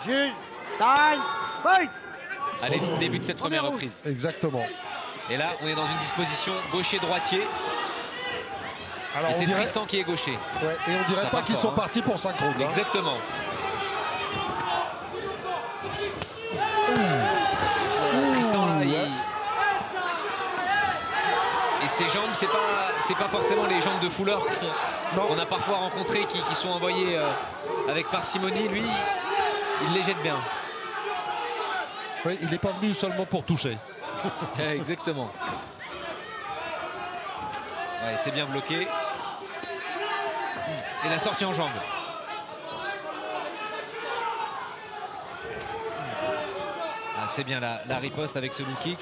Juge, time, fight. Allez, début de cette première reprise. Exactement. Et là, on est dans une disposition gaucher-droitier. Et c'est Tristan qui est gaucher. Ouais, et on dirait pas qu'ils sont partis pour 5 rounds. Exactement. Tristan, là, Et ses jambes, c'est pas forcément les jambes de fouleur qu'on a parfois rencontrées qui sont envoyées avec parcimonie. Lui, il les jette bien. Oui, il n'est pas venu seulement pour toucher. Exactement. Ouais, c'est bien bloqué. Et la sortie en jambe. Ah, c'est bien la riposte avec ce low kick.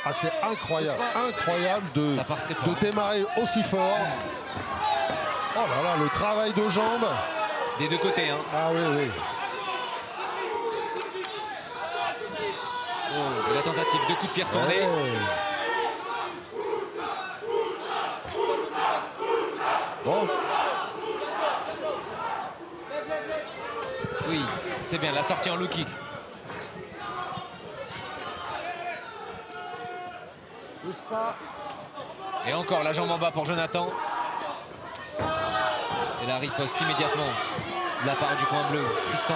Ah, c'est incroyable, incroyable de démarrer aussi fort. Oh là là, le travail de jambes. Des deux côtés, hein. Ah oui, oui. Oh, la tentative de coup de pied retourné. Bon. Oui, c'est bien, la sortie en low kick. Et encore la jambe en bas pour Jonathan. Et la riposte immédiatement de la part du coin bleu, Tristan.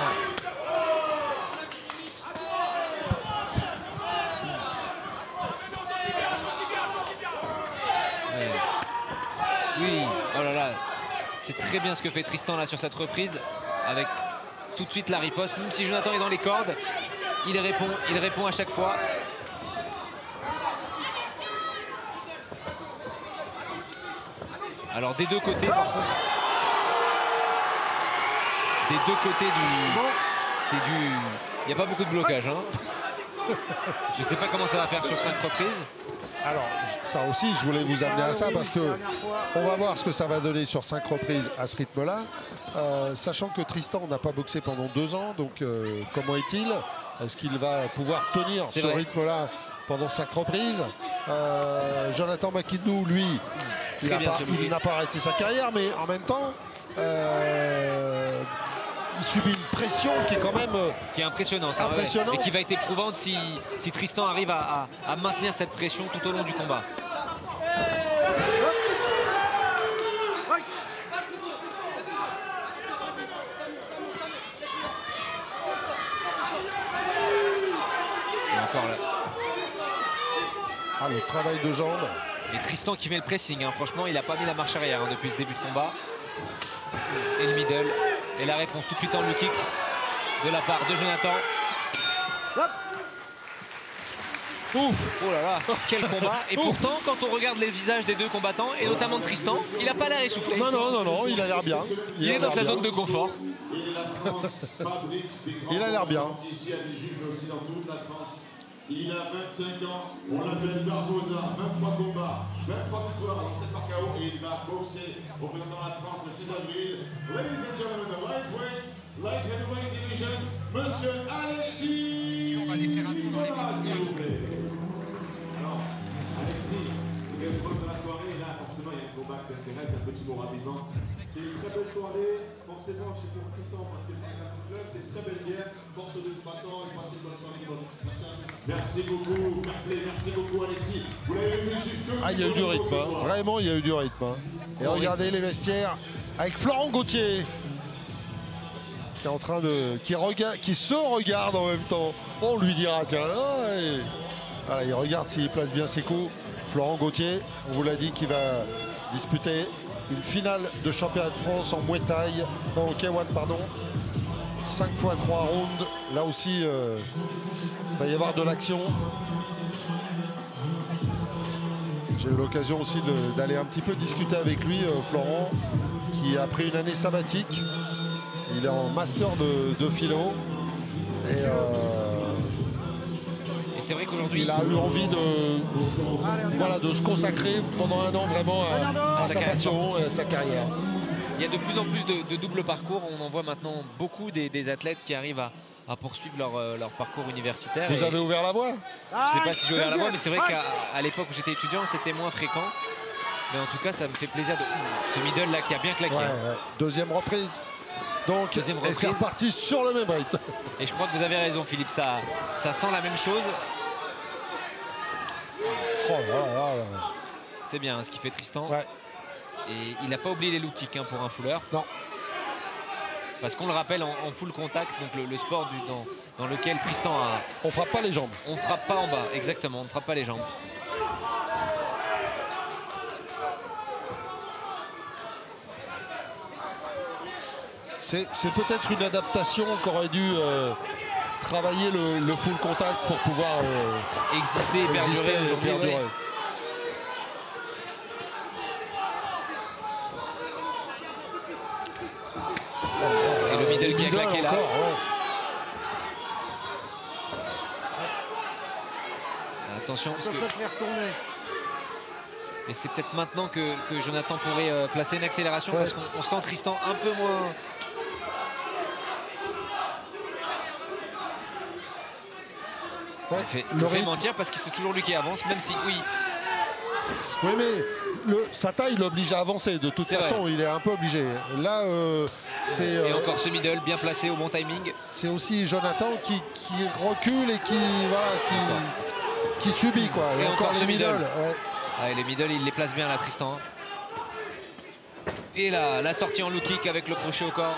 Oui, oh là là, c'est très bien ce que fait Tristan là sur cette reprise, avec tout de suite la riposte. Même si Jonathan est dans les cordes, il répond à chaque fois. Alors des deux côtés, par contre, des deux côtés il n'y a pas beaucoup de blocage, hein. Je ne sais pas comment ça va faire sur 5 reprises. Alors, ça aussi, je voulais vous amener à ça parce que on va voir ce que ça va donner sur 5 reprises à ce rythme-là. Sachant que Tristan n'a pas boxé pendant 2 ans, donc comment est-il? Est-ce qu'il va pouvoir tenir ce rythme-là pendant 5 reprises? Jonathan McKinnon, lui, il n'a pas arrêté sa carrière, mais en même temps, il subit une pression qui est quand même qui est impressionnante, et qui va être éprouvante si Tristan arrive à maintenir cette pression tout au long du combat. Et encore là. Ah, le travail de jambes. Et Tristan qui met le pressing, hein. Franchement, il n'a pas mis la marche arrière depuis ce début de combat. Et le middle. Et la réponse tout de suite en low kick de la part de Jonathan. Hop. Ouf! Oh là là, quel combat! Et pourtant, quand on regarde les visages des deux combattants, et notamment de Tristan, il n'a pas l'air essoufflé. Non, non, non, non, il a l'air bien. Il est dans sa zone de confort. Il a l'air bien. Ici à Villejuif, mais aussi dans toute la France. Il a 25 ans, on l'appelle Barbosa, 23 combats, 23 victoires dans 7 par KO et il va boxer représentant la France le 6 avril. Ladies and gentlemen, the lightweight, light heavyweight division, Monsieur Alexis Nicolas, s'il vous plaît. Alors, Alexis, vous êtes proche de la soirée, et là, forcément, il y a un combat qui t'intéresse, un petit mot rapidement. C'est une très belle soirée, forcément, c'est pour Tristan, parce que c'est un club, c'est une très belle guerre, force de combattants, et passez une bonne soirée. Merci beaucoup, merci beaucoup Alexis. Vous l'avez vu, ah, il y a eu du rythme, hein. Vraiment, il y a eu du rythme. Hein. Et regardez les vestiaires avec Florent Gauthier qui est en train de, qui se regarde en même temps. On lui dira, tiens, voilà, il regarde s'il place bien ses coups. Florent Gauthier, on vous l'a dit, qu'il va disputer une finale de championnat de France en Muay Thai, non, en K1, pardon. 5 fois 3 rounds. Là aussi, il va y avoir de l'action. J'ai eu l'occasion aussi d'aller un petit peu discuter avec lui, Florent, qui a pris une année sabbatique. Il est en master de philo. Et c'est vrai qu'aujourd'hui, il a eu envie de se consacrer pendant 1 an vraiment à sa passion et à sa carrière. Il y a de plus en plus de doubles parcours. On en voit maintenant beaucoup des athlètes qui arrivent à poursuivre leur parcours universitaire. Vous avez ouvert la voie? Je ne sais pas si j'ai ouvert la voie, mais c'est vrai qu'à l'époque où j'étais étudiant, c'était moins fréquent. Mais en tout cas, ça me fait plaisir de... Ce middle là qui a bien claqué. Ouais, ouais. Deuxième reprise. Donc, Deuxième et c'est reprise. reparti sur le même rythme. Et je crois que vous avez raison, Philippe. Ça sent la même chose. Oh là là là. C'est bien ce qu'il fait Tristan. Ouais. Et il n'a pas oublié les low kicks hein, pour un fouleur. Non. Parce qu'on le rappelle en full contact, donc le sport dans lequel Tristan a... On frappe pas les jambes. On ne frappe pas en bas, exactement, on ne frappe pas les jambes. C'est peut-être une adaptation qu'aurait dû travailler le full contact pour pouvoir Exister et perdurer aujourd'hui. perdurer. Ouais. Et le middle qui a claqué là. Encore, ouais. Attention, parce Attention que... de les retourner. Et c'est peut-être maintenant que Jonathan pourrait placer une accélération parce qu'on sent Tristan un peu moins... Ouais, Il le fait rythme. mentir parce que c'est toujours lui qui avance, même si oui, Oui, mais sa taille l'oblige à avancer. De toute C'est façon, vrai. il est un peu obligé. Là, c'est et encore ce middle bien placé au bon timing. c'est aussi Jonathan qui recule et qui subit, quoi. Et encore les ce middle. Ouais. Ah, et les middle, il les place bien là, Tristan. Et là, la sortie en low kick avec le crochet au corps.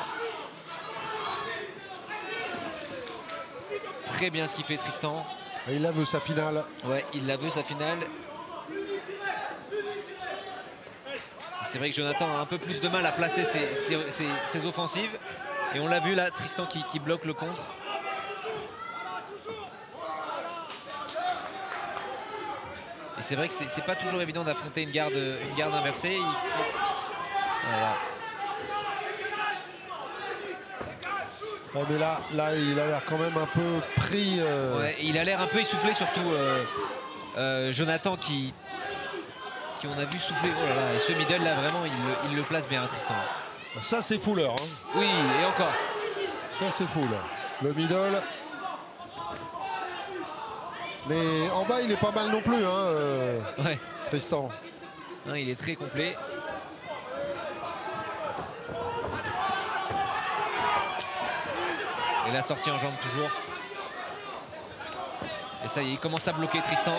Très bien ce qu'il fait Tristan. Et il a vu sa finale. Ouais, il l'a vu sa finale. C'est vrai que Jonathan a un peu plus de mal à placer ses offensives. Et on l'a vu là, Tristan qui bloque le contre. Et c'est vrai que c'est pas toujours évident d'affronter une garde inversée. Voilà. Ouais, mais là, il a l'air quand même un peu pris. Ouais, et il a l'air un peu essoufflé, surtout Jonathan qui on a vu souffler. Oh là là, et ce middle là, vraiment, il le place bien, Tristan. Ça, c'est Fuller. Hein. Oui, et encore. Ça, c'est full. Le middle. Mais en bas, il est pas mal non plus, hein, Ouais. Tristan. Non, il est très complet. Et la sortie en jambe toujours. Et ça y est, il commence à bloquer Tristan.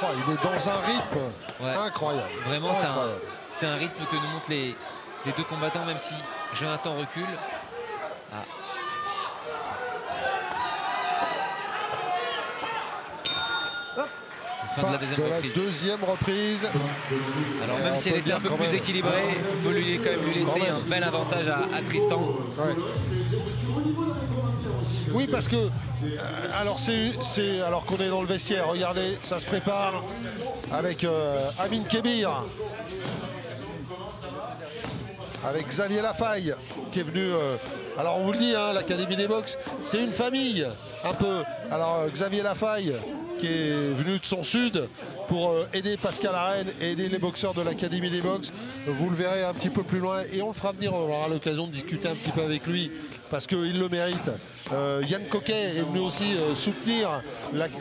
Oh, il est dans un rythme Ouais. incroyable. Vraiment, Incroyable. c'est un rythme que nous montrent les deux combattants, même si Jonathan recule. Ah. Fin de la deuxième reprise. deuxième reprise. Alors même si elle était un peu plus équilibrée, il faut quand même lui laisser un bel avantage à Tristan. Ouais. Oui, parce que alors alors qu'on est dans le vestiaire, regardez, ça se prépare avec Amin Kébir, avec Xavier Lafaille qui est venu. Alors on vous le dit, hein, l'Académie des box, c'est une famille un peu. Alors Xavier Lafaille qui est venu de son sud pour aider Pascal Arène et aider les boxeurs de l'Académie des box. Vous le verrez un petit peu plus loin et on le fera venir, on aura l'occasion de discuter un petit peu avec lui parce qu'il le mérite. Yann Coquet est venu aussi soutenir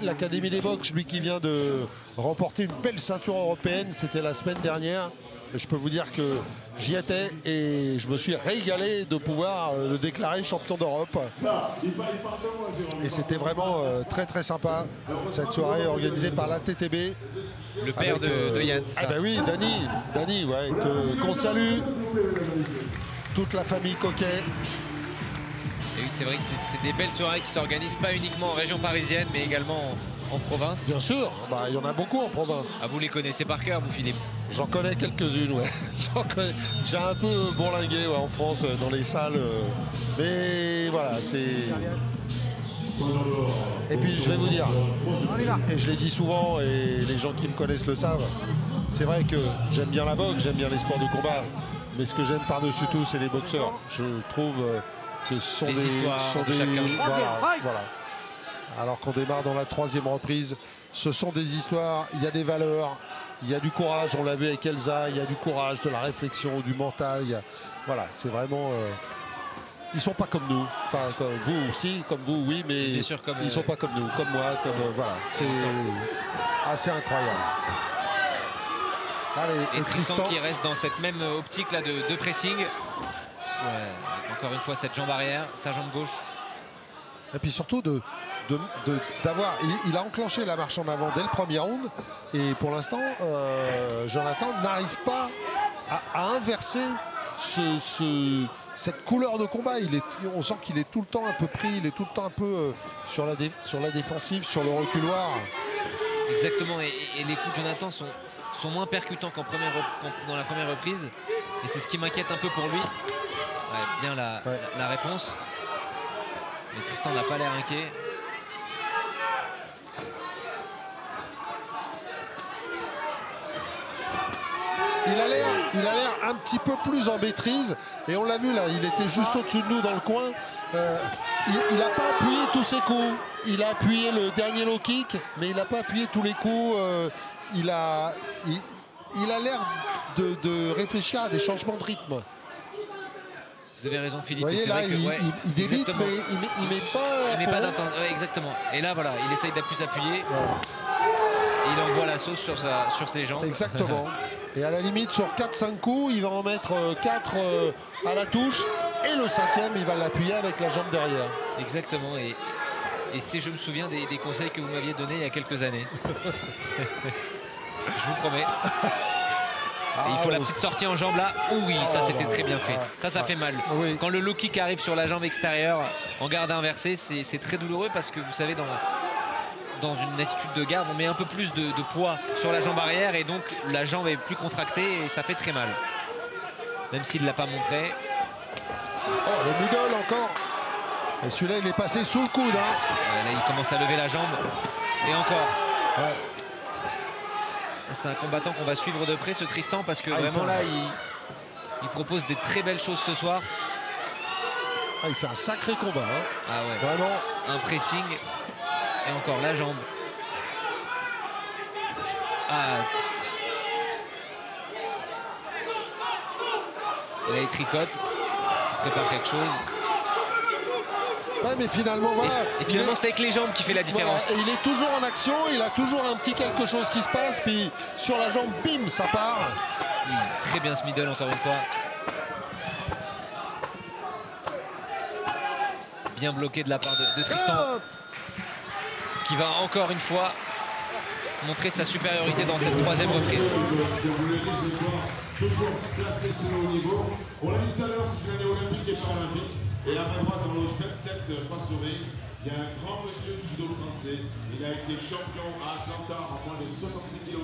l'Académie des box, lui qui vient de remporter une belle ceinture européenne, c'était la semaine dernière. Et je peux vous dire que j'y étais et je me suis régalé de pouvoir le déclarer champion d'Europe. Et c'était vraiment très très sympa cette soirée organisée par la TTB. Le père de Yann. Ah bah oui, Dany, ouais, qu'on salue. Toute la famille Coquet. Et oui, c'est vrai que c'est des belles soirées qui s'organisent pas uniquement en région parisienne, mais également en province. Bien sûr, bah, il y en a beaucoup en province. Ah, vous les connaissez par cœur, vous, Philippe? J'en connais quelques-unes, ouais. J'ai un peu bourlingué en France, dans les salles. Mais voilà, c'est... Et puis je vais vous dire, et je l'ai dit souvent, et les gens qui me connaissent le savent, c'est vrai que j'aime bien la boxe, j'aime bien les sports de combat, mais ce que j'aime par-dessus tout, c'est les boxeurs. Je trouve que ce sont Les des... histoires sont de des chacun. voilà. Alors qu'on démarre dans la troisième reprise, ce sont des histoires, il y a des valeurs, il y a du courage, on l'a vu avec Elsa, il y a du courage, de la réflexion, du mental, voilà, c'est vraiment... Ils sont pas comme nous, enfin comme vous aussi, comme vous, oui, mais Bien sûr, ils sont pas comme nous, comme moi, comme voilà, c'est assez incroyable. Allez, Et Tristan qui reste dans cette même optique là de pressing. Ouais, encore une fois cette jambe arrière, sa jambe gauche. Et puis surtout d'avoir, il a enclenché la marche en avant dès le premier round et pour l'instant Jonathan n'arrive pas à inverser cette couleur de combat. On sent qu'il est tout le temps un peu pris, il est tout le temps un peu sur la défensive, sur le reculoir. Exactement, et les coups de Jonathan sont moins percutants dans la première reprise et c'est ce qui m'inquiète un peu pour lui. Ouais, bien la réponse. Mais Tristan n'a pas l'air inquiet. Il a l'air un petit peu plus en maîtrise et on l'a vu là, il était juste au-dessus de nous dans le coin. Il n'a pas appuyé tous ses coups. Il a appuyé le dernier low kick, mais il n'a pas appuyé tous les coups. Il a l'air de réfléchir à des changements de rythme. Vous avez raison Philippe. Vous voyez là, il débite, mais il met pas d'intention. Ouais, exactement. Et là voilà, il essaye d'appuyer s'appuyer. Voilà. Et il envoie la sauce sur ses jambes. Exactement. Et à la limite, sur 4-5 coups, il va en mettre 4 à la touche. Et le 5e, il va l'appuyer avec la jambe derrière. Exactement. Et je me souviens des conseils que vous m'aviez donnés il y a quelques années. Je vous promets. Et il faut la petite sortie en jambe là. Oh oui, ça c'était très bien fait. Ça fait mal. Oui. Quand le low kick arrive sur la jambe extérieure en garde inversée, c'est très douloureux parce que vous savez, dans une attitude de garde, on met un peu plus de poids sur la jambe arrière et donc la jambe est plus contractée et ça fait très mal. Même s'il ne l'a pas montré. Oh, le middle encore. Et celui-là, il est passé sous le coude. Hein. Là, il commence à lever la jambe. Et encore. Ouais. C'est un combattant qu'on va suivre de près, ce Tristan, parce que vraiment là, il propose des très belles choses ce soir. Il fait un sacré combat. Hein. Ah ouais. Vraiment. Un pressing. Et encore la jambe. Ah. Et là, il tricote. Il prépare quelque chose. Ouais, mais finalement, voilà. Et finalement, c'est avec les jambes qui fait la différence. Voilà. Et il est toujours en action, il a toujours un petit quelque chose qui se passe, puis sur la jambe, bim, ça part. Très bien ce middle, encore une fois. Bien bloqué de la part de Tristan, qui va encore une fois montrer sa supériorité dans cette troisième reprise. Toujours placé sur le haut niveau. On l'a dit tout à l'heure, c'est une année olympique et paralympique. Et là, on voit dans le 27 face au ring, il y a un grand monsieur du judo français. Il a été champion à Atlanta en moins de 66 kg,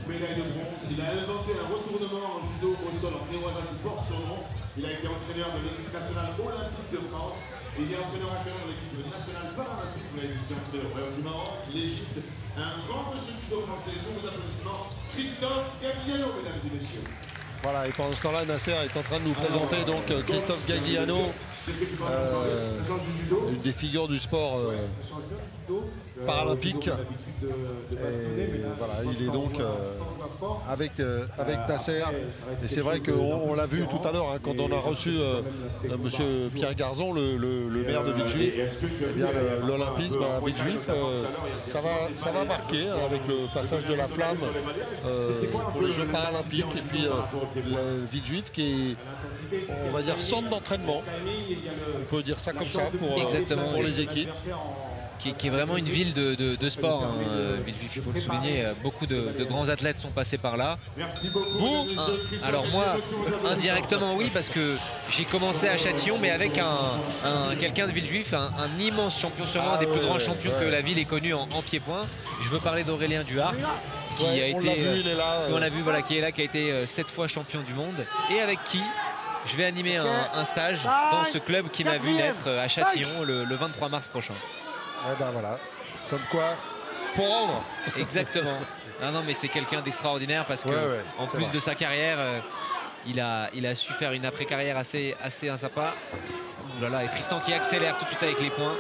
médaille de bronze. Il a inventé un retournement en judo au sol en Newaza qui porte son nom. Il a été entraîneur de l'équipe nationale olympique de France. Et il est entraîneur actuellement de l'équipe nationale paralympique. Vous l'avez vu ici entre le Royaume du Maroc, l'Égypte. Un grand monsieur du judo français, sous vos applaudissements, Christophe Gagliano, mesdames et messieurs. Voilà, et pendant ce temps-là, Nasser est en train de nous présenter donc Christophe Gagliano, une des figures du sport paralympique. Et voilà, il est donc avec Nasser. Et c'est vrai qu'on l'a vu tout à l'heure hein, quand on a reçu monsieur Pierre Garzon, le maire de Villejuif. Eh bien, l'olympisme à Villejuif, ça va marquer hein, avec le passage de la flamme pour les Jeux paralympiques. Et puis Villejuif qui est, on va dire, centre d'entraînement. On peut dire ça comme ça pour les équipes. Qui est vraiment une ville de sport. Hein. Villejuif, il faut le souligner, beaucoup de grands athlètes sont passés par là. Vous alors moi, indirectement oui, parce que j'ai commencé à Châtillon, mais avec quelqu'un de Villejuif, un immense champion, sûrement un des plus grands champions que la ville ait connu en pied-point. Je veux parler d'Aurélien Duhart, qui a été, on l'a vu, voilà, qui est là, qui a été 7 fois champion du monde, et avec qui je vais animer un stage dans ce club qui m'a vu naître à Châtillon le 23 mars prochain. Eh ben voilà, comme quoi, faut rendre. Exactement. Non, mais c'est quelqu'un d'extraordinaire parce que en plus de sa carrière, il a su faire une après-carrière assez sympa. Ouh là là, et Tristan qui accélère tout de suite avec les points.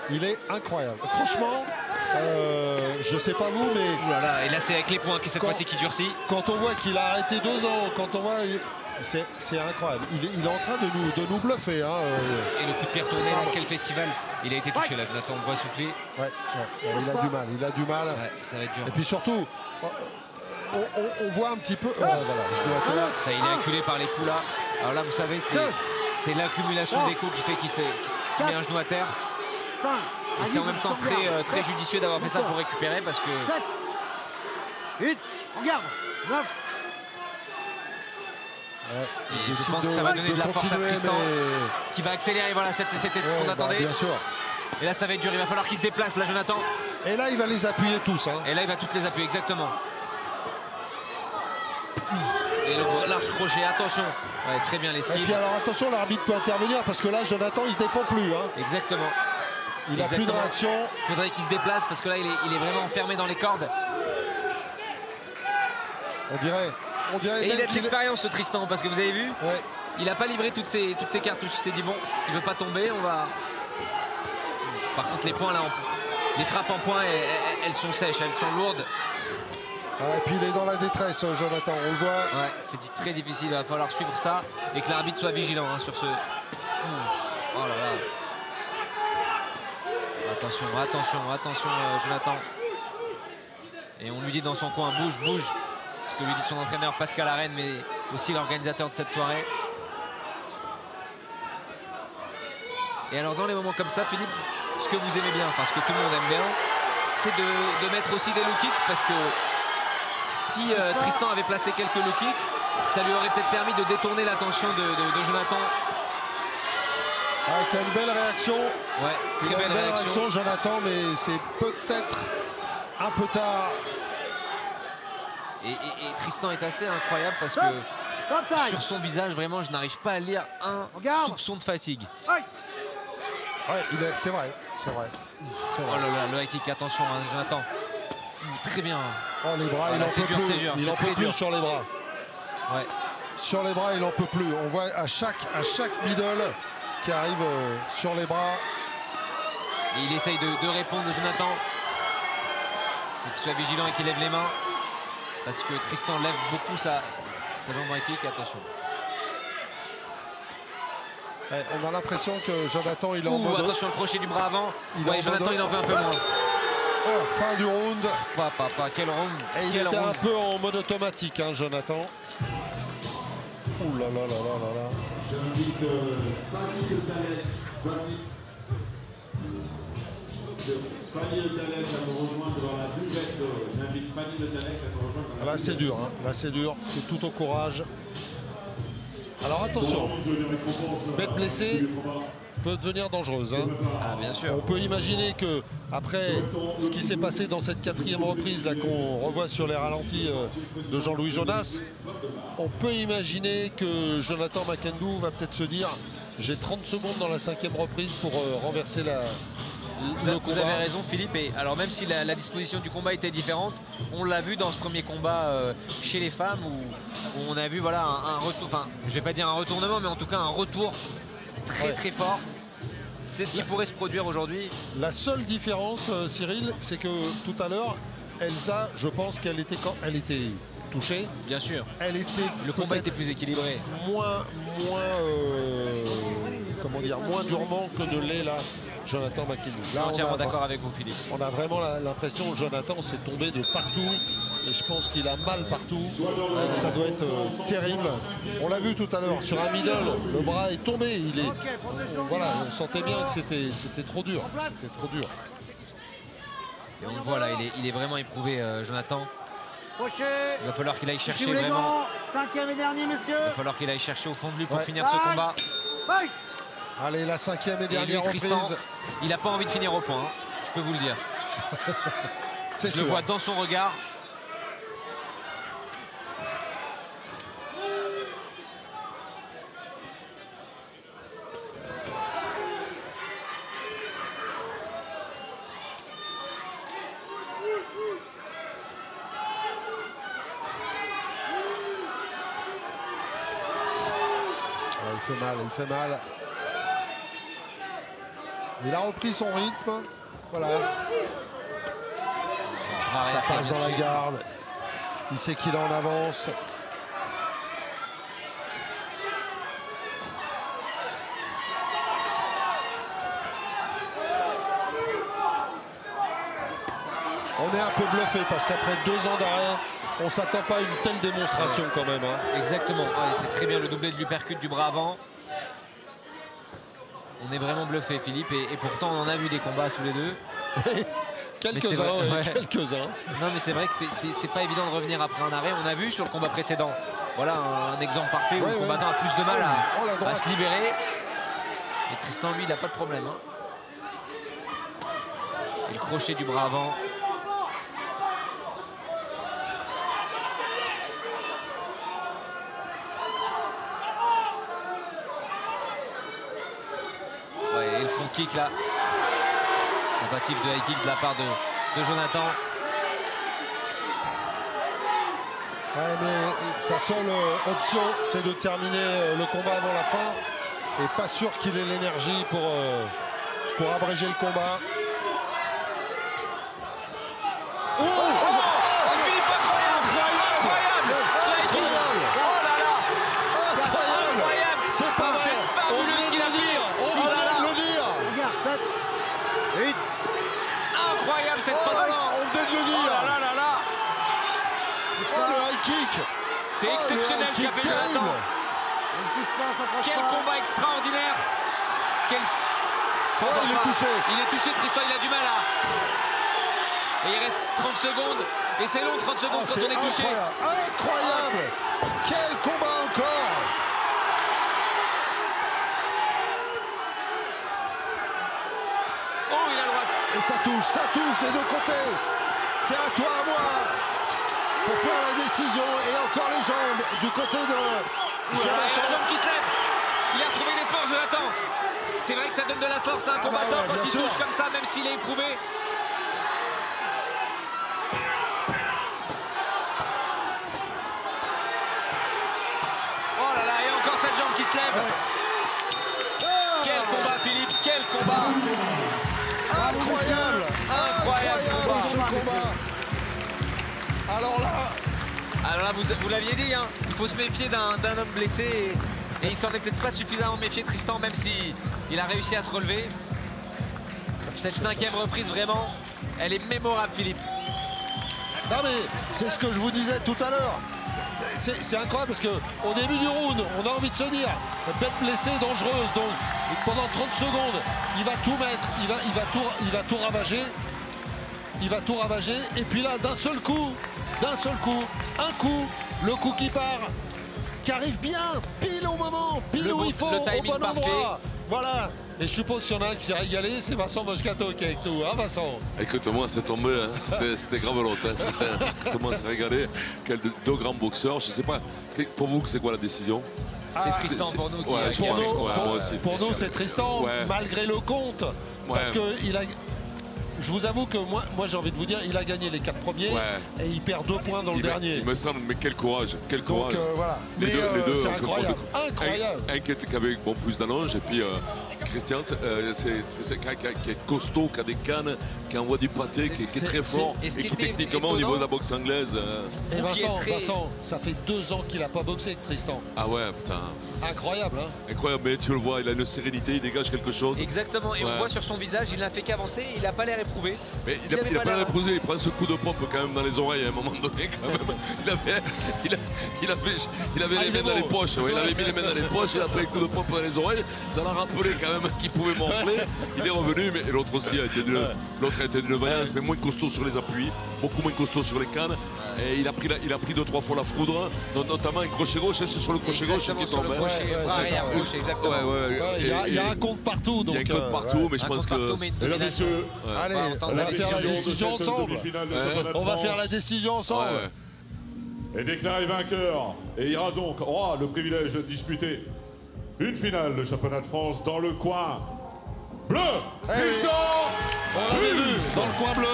Il est incroyable. Franchement, je sais pas vous, mais... Ouh là là, et là c'est avec les points que cette fois-ci qui durcit. Quand on voit qu'il a arrêté 2 ans, quand on voit... C'est incroyable. Il est en train de nous bluffer. Hein. Et le coup de pied retourné, là, quel festival. Il a été touché là, Nathan, on voit souffler. Il a du mal. Ouais, ça va être dur. Et puis surtout, on voit un petit peu. Voilà, genou à terre. Ça, il est acculé par les coups là. Alors là, vous savez, c'est l'accumulation des coups qui fait qu'il met un genou à terre. 5. Et c'est en même temps très judicieux d'avoir fait ça pour récupérer parce que 7. 8. On garde. 9. et je pense que ça va donner de la force à Tristan qui va accélérer. Voilà, c'était ce qu'on attendait. Bien sûr. Et là, ça va être dur. Il va falloir qu'il se déplace là, Jonathan. Et là, il va les appuyer tous. Hein. Et là, il va toutes les appuyer, exactement. Et le large crochet, attention. Ouais, très bien l'esquive. Et puis alors attention, l'arbitre peut intervenir parce que là, Jonathan, il se défend plus. Hein. Exactement. Il n'a plus de réaction. Il faudrait qu'il se déplace parce que là, il est vraiment enfermé dans les cordes. On dirait et il a de l'expérience, ce Tristan, parce que vous avez vu, ouais. Il n'a pas livré toutes ses cartouches. Il s'est dit, bon, il ne veut pas tomber, on va... Par contre, les points, là, les frappes en points, elles sont sèches, elles sont lourdes. Et puis il est dans la détresse, Jonathan, on le voit. Ouais, c'est très difficile, il va falloir suivre ça et que l'arbitre soit vigilant hein, sur ce... Oh là là. Attention, Jonathan. Et on lui dit dans son coin, bouge. Ce que lui dit son entraîneur Pascal Arène, mais aussi l'organisateur de cette soirée. Et alors dans les moments comme ça, Philippe, ce que vous aimez bien, enfin ce que tout le monde aime bien, c'est de mettre aussi des low kicks parce que si Tristan avait placé quelques low kicks, ça lui aurait peut-être permis de détourner l'attention de Jonathan. Avec une belle réaction. Ouais, très belle réaction, Jonathan, mais c'est peut-être un peu tard. Et Tristan est assez incroyable parce que sur son visage, vraiment, je n'arrive pas à lire un soupçon de fatigue. Ouais, c'est vrai. Oh là là, le high kick, attention, hein, Jonathan. Très bien. Oh, les bras, il en peut plus. Il en peut plus sur les bras. Ouais. Sur les bras, il en peut plus. On voit à chaque middle qui arrive sur les bras. Et il essaye de répondre, Jonathan. Qu'il soit vigilant et qu'il lève les mains. Parce que Tristan lève beaucoup sa jambe high kick, attention. On a l'impression que Jonathan, il est en mode... Attention, le crochet du bras avant. Ouais, Jonathan, il en fait un peu moins. Oh, fin du round. Quel round. Et il était un peu en mode automatique, hein, Jonathan. Ouh là là là là là là. J'invite Fanny Le Talec. Fanny Le Talec à me rejoindre dans la buvette. J'invite Fanny Le Talec à me rejoindre dans la Là, c'est dur, hein. Là, c'est dur. C'est tout au courage. Alors attention, bête blessée peut devenir dangereuse. Hein. Ah, bien sûr. On peut imaginer que après ce qui s'est passé dans cette 4e reprise là qu'on revoit sur les ralentis de Jean-Louis Jonas, on peut imaginer que Jonathan Makandou va peut-être se dire j'ai 30 secondes dans la 5e reprise pour renverser le combat. Vous avez raison, Philippe. Et alors même si la disposition du combat était différente, on l'a vu dans ce premier combat chez les femmes où on a vu voilà un retour, enfin je vais pas dire un retournement, mais en tout cas un retour très fort. C'est ce qui pourrait se produire aujourd'hui. La seule différence, Cyril, c'est que tout à l'heure, Elsa, je pense qu'elle était touchée. Bien sûr. Le combat était plus équilibré. Moins durement que ne l'est là Jonathan Makandou. Je suis entièrement d'accord avec vous, Philippe. On a vraiment l'impression que Jonathan s'est tombé de partout et je pense qu'il a mal partout. Ça doit être terrible. On l'a vu tout à l'heure sur un middle, le bras est tombé. Voilà, on sentait bien que c'était trop dur. C'était trop dur. Et on le voit là, il est vraiment éprouvé, Jonathan. Il va falloir qu'il aille chercher les vraiment. gants, 5e et dernier, messieurs. Il va falloir qu'il aille chercher au fond de lui pour finir ce combat. Allez, la 5e et dernière Tristan, reprise. il n'a pas envie de finir au point, hein, je peux vous le dire. C'est sûr. Je le vois dans son regard. Il fait mal. Il a repris son rythme. Voilà. Ça passe dans la garde. Il sait qu'il est en avance. On est un peu bluffé parce qu'après 2 ans d'arrêt, On s'attend pas à une telle démonstration quand même. Hein. Exactement. Ouais, c'est très bien le doublé de l'uppercut du bras avant. On est vraiment bluffé, Philippe, et pourtant on en a vu des combats sous les deux. Quelques-uns, ouais. quelques-uns. Non, mais c'est vrai que c'est pas évident de revenir après un arrêt. On a vu sur le combat précédent, voilà un exemple parfait où le combattant a plus de mal à se libérer. Et Tristan, lui, il n'a pas de problème. Hein. Et le crochet du bras avant. Ouais, et le front kick là. Tentative de high kick de la part de Jonathan. Ouais, mais sa seule option, c'est de terminer le combat avant la fin. Et pas sûr qu'il ait l'énergie pour abréger le combat. Oh, Philippe, incroyable. C'est pas vrai. On vient de le dire. Regarde, 7, 8. Incroyable cette Oh là fin. là, on venait de le dire. Oh, le high kick. C'est exceptionnel ce qu'a fait Jonathan. On ne pousse pas, on s'approche Quel pas. combat extraordinaire. Il est touché. Il est touché, Tristan, il a du mal à... Et il reste 30 secondes. Et c'est long, 30 secondes quand on est touché. Incroyable. Quel combat encore. Oh, il a le droit. Et ça touche des deux côtés. C'est à toi, à moi. Faut faire la décision. Et encore les jambes du côté de Et la jambe qui se lève. Il a retrouvé des forces, Jonathan. C'est vrai que ça donne de la force à un combattant ouais, quand bien il sûr. touche comme ça, même s'il est éprouvé. Oh là là, et encore cette jambe qui se lève. Quel combat, Philippe, quel combat. Incroyable. Incroyable combat. Ce combat. Alors là, vous l'aviez dit, hein, il faut se méfier d'un homme blessé. Et il s'en est peut-être pas suffisamment méfié, Tristan, même si il a réussi à se relever. Cette 5e reprise, vraiment, elle est mémorable, Philippe. non mais c'est ce que je vous disais tout à l'heure. C'est incroyable parce qu'au début du round, on a envie de se dire, bête blessée, dangereuse. Donc pendant 30 secondes, il va tout mettre, il va tout ravager. Il va tout ravager. Et puis là, d'un seul coup, un coup, le coup qui part, qui arrive bien, pile au moment, pile où il faut, le au timing bon parfait. endroit. Voilà. Et je suppose qu'il y en a un qui s'est régalé, c'est Vincent Moscato qui est avec nous, hein Vincent? Écoute-moi, c'est tombé, hein. C'était grave l'autre. Hein. Tout le monde s'est régalé. Quel deux grands boxeurs. Je sais pas, pour vous, c'est quoi la décision? C'est Tristan pour nous. Ouais, qui je pense, a- ouais, moi aussi. Pour nous, c'est Tristan, Ouais. malgré le compte. Parce que je vous avoue que moi j'ai envie de vous dire, il a gagné les 4 premiers et il perd 2 points dans le dernier. Il me semble, mais quel courage, quel Donc courage. voilà. Les Mais, deux, c'est on fait incroyable. trop de- Incroyable. Un qui avait bon, plus d'allonge et puis Christian, c'est qui est costaud, qui a des cannes, qui envoie du pâté, qui est très fort et ce et qui qui était techniquement au niveau de la boxe anglaise. Et Vincent, qui est très- Vincent, ça fait 2 ans qu'il n'a pas boxé avec Tristan. Ah ouais, putain. Incroyable, hein. Incroyable, mais tu le vois, il a une sérénité, il dégage quelque chose. Exactement, et on Ouais. voit sur son visage, il n'a fait qu'averser, il n'a pas l'air éprouvé. Mais il avait a pas l'air l'air- d'éprouver, il prend ce coup de pompe quand même dans les oreilles à un moment donné quand même. Il avait les mains dans les poches, ouais, il avait mis les mains dans les poches, il a pris un coup de pompe dans les oreilles, ça l'a rappelé quand même qu'il pouvait morfler. Il est revenu, mais l'autre aussi a été d'une vaillance, mais moins costaud sur les appuis, beaucoup moins costaud sur les cannes. Et il a pris 2-3 fois la foudre, notamment un crochet gauche, et c'est sur le crochet gauche Exactement, qui sur tombe. le hein. crochet, Ouais, bras c'est arrière ça, gauche, exactement. Ouais, il y a un compte partout. Il y a un compte partout, mais je Un pense coup partout, que. mais une Mesdames, domination. messieurs, Allez, Pas on va entendre faire la la décision ensemble. demi-finale de Ouais. championnat de On va faire France la décision ensemble. Ouais. est déclaré vainqueur et aura le privilège de disputer une finale de championnat de France dans le coin bleu. Tristan On l'avait vu dans le coin bleu.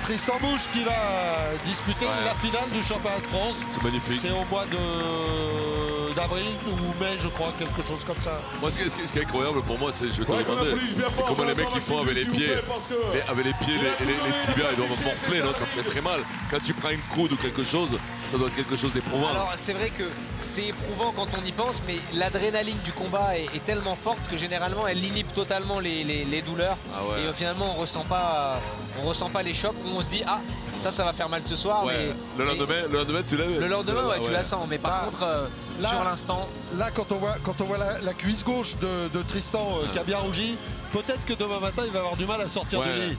Tristan Bouche qui va disputer la finale du championnat de France. C'est magnifique. C'est au mois d'avril ou mai, je crois, quelque chose comme ça. Moi, ce qui est incroyable pour moi, c'est, je vais te Ouais, qu'on demander, applaudisse bien c'est fort, comment les mecs Jonathan ils font avec les s'il vous pieds. plaît, parce que- Et avec les pieds, les tibias, ils doivent morfler, non? Ça fait très mal. Quand tu prends une coude ou quelque chose, ça doit être quelque chose d'éprouvant. Alors c'est vrai que c'est éprouvant quand on y pense, mais l'adrénaline du combat est tellement forte que généralement elle inhibe totalement les douleurs. Ah ouais. Et finalement on ressent pas les chocs, où on se dit ah Ça va faire mal ce soir. Ouais. Mais, Le lendemain, tu l'as. le lendemain, ouais, tu la sens. Mais par contre, là- sur l'instant, Là, quand on voit la cuisse gauche de Tristan qui a bien rougi, peut-être que demain matin, il va avoir du mal à sortir du lit.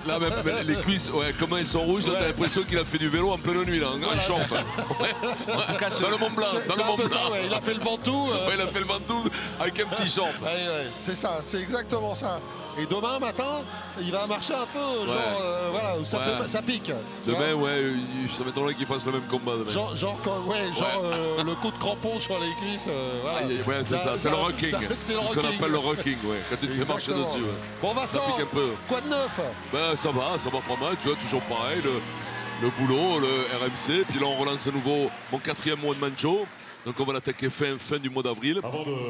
Là, même les cuisses, ouais, comment ils sont rouges, t'as l'impression qu'il a fait du vélo en pleine nuit, là, en grande chambre. Dans le Mont Blanc, dans le Mont Blanc. Il a fait le Ventoux. Ouais, il a fait le Ventoux avec un petit short. C'est ça, c'est exactement ça. Et demain matin, il va marcher un peu, genre, voilà, où ça pique. Demain, ouais, ça m'étonnerait qu'il fasse le même combat demain. Le coup de crampon sur les cuisses. Voilà. Ouais, c'est ça, c'est le rocking. C'est le ce qu'on rocking. appelle le rocking, ouais, quand tu te fais marcher Exactement. dessus. Ouais. Bon, Vincent, Ça pique un peu. quoi de neuf? Ben, ça va pas mal, tu vois, toujours pareil, le boulot, le RMC, puis là on relance à nouveau mon 4e mois de Mancho. Donc on va l'attaquer fin du mois d'avril.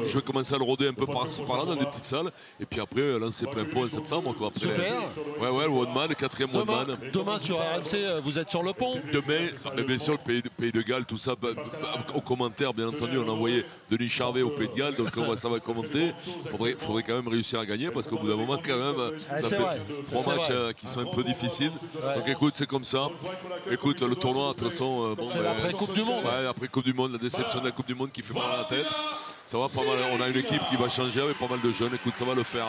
Je vais commencer à le rôder un peu par-ci par-là dans des petites salles. Et puis après lancer plein pot en septembre. Quoi. Après, Super. Ouais, le One Man, le 4e One Man. Demain sur RMC, vous êtes sur le pont. Demain, bien sûr, le pays de Galles, tout ça, aux commentaires, bien entendu, on a envoyé Denis Charvet au Pays de Galles, donc ça va commenter. Faudrait quand même réussir à gagner, parce qu'au bout d'un moment, quand même, ça fait 3 matchs qui sont un peu difficiles. Donc écoute, c'est comme ça. Écoute, le tournoi, de toute façon, c'est l'après-Coupe du Monde. Ouais, après Coupe du Monde, la déception de la Coupe du Monde qui fait mal à la tête. Ça va pas mal. On a une équipe qui va changer avec pas mal de jeunes. Écoute, ça va le faire.